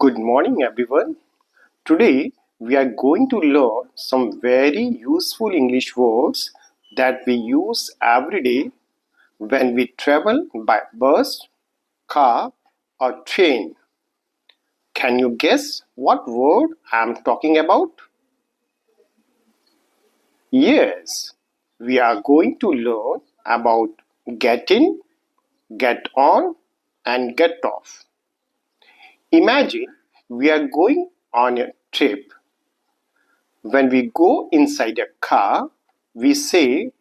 Good morning, everyone. Today we are going to learn some very useful English words that we use every day when we travel by bus, car, or train. Can you guess what word I am talking about? Yes, we are going to learn about get in, get on, and get off. Imagine we are going on a trip. When we go inside a car, we say,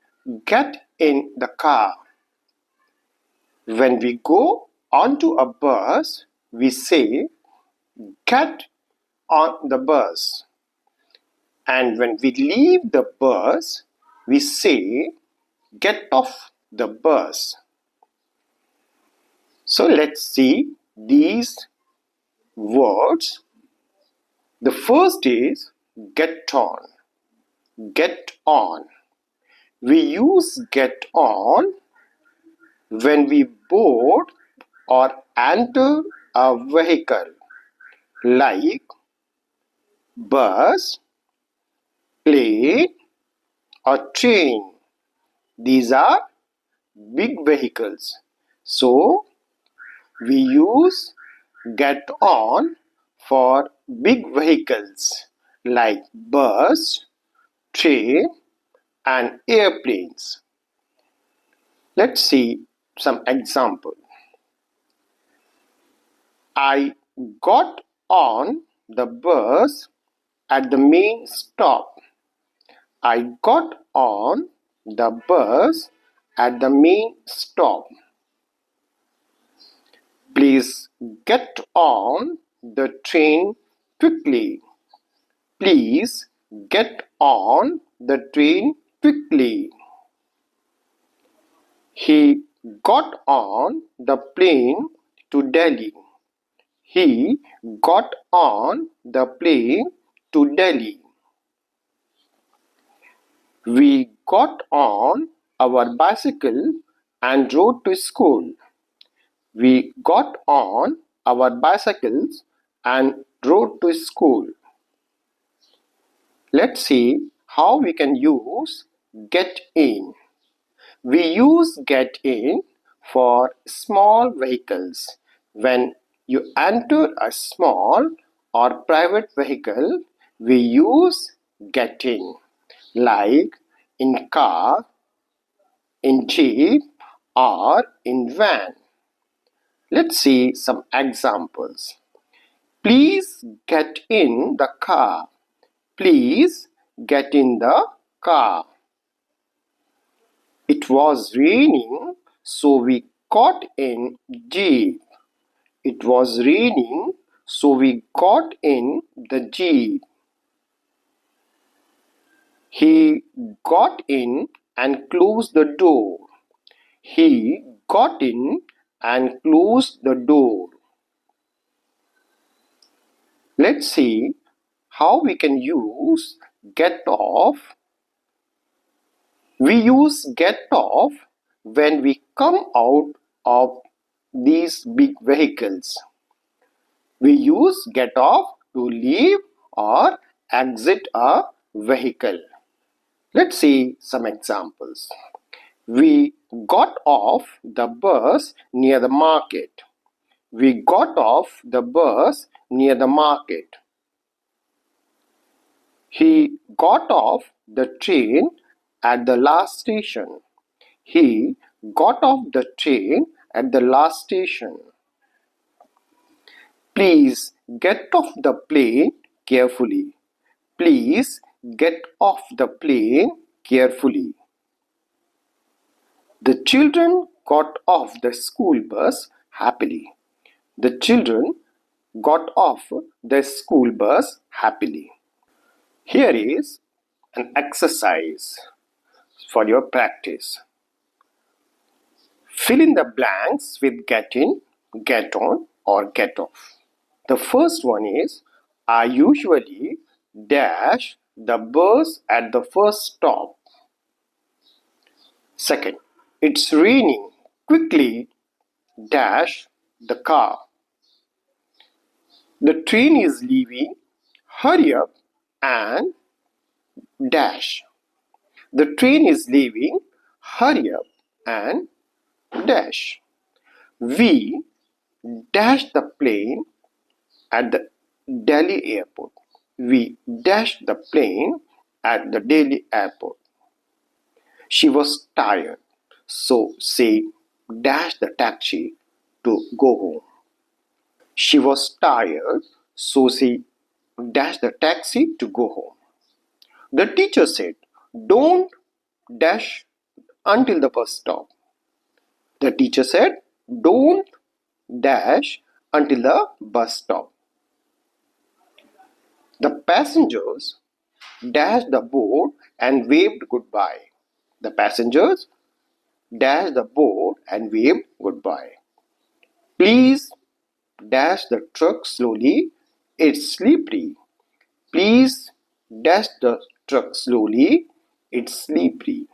get in the car. When we go onto a bus, we say, get on the bus. And when we leave the bus, we say, get off the bus. So let's see these words. The first is get on. Get on. We use get on when we board or enter a vehicle like bus, plane, or train. These are big vehicles. So we use get on for big vehicles like bus, train, and airplanes. Let's see some example. I got on the bus at the main stop. I got on the bus at the main stop. Please get on the train quickly. Please get on the train quickly. He got on the plane to Delhi. He got on the plane to Delhi. We got on our bicycle and rode to school. We got on our bicycles and rode to school. Let's see how we can use get in. We use get in for small vehicles. When you enter a small or private vehicle, we use get in, like in car, in jeep, or in van. Let's see some examples. Please get in the car. Please get in the car. It was raining, so we got in jeep. It was raining, so we got in the jeep. He got in and closed the door. He got in and closed the door. Let's see how we can use get off. We use get off when we come out of these big vehicles. We use get off to leave or exit a vehicle. Let's see some examples. We got off the bus near the market. We got off the bus near the market. He got off the train at the last station. He got off the train at the last station. Please get off the plane carefully. Please get off the plane carefully. The children got off the school bus happily. The children got off the school bus happily. Here is an exercise for your practice. Fill in the blanks with get in, get on, or get off. The first one is, I usually dash the bus at the first stop. Second, it's raining. Quickly dash the car. The train is leaving. Hurry up and dash. The train is leaving. Hurry up and dash. We dash the plane at the Delhi airport. We dashed the plane at the Delhi airport. She was tired, so she dashed the taxi to go home. She was tired, so she dashed the taxi to go home. The teacher said, "Don't dash until the bus stop." The teacher said, "Don't dash until the bus stop." The passengers dashed the board and waved goodbye. The passengers dashed the board and waved goodbye. Please dash the truck slowly. It's slippery. Please dash the truck slowly. It's slippery.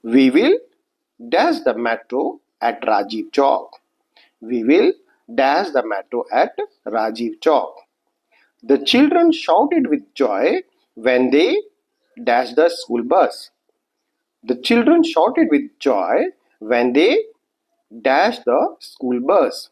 We will dash the metro at Rajiv Chowk. We will dash the metro at Rajiv Chowk. The children shouted with joy when they dashed the school bus. The children shouted with joy when they dashed the school bus.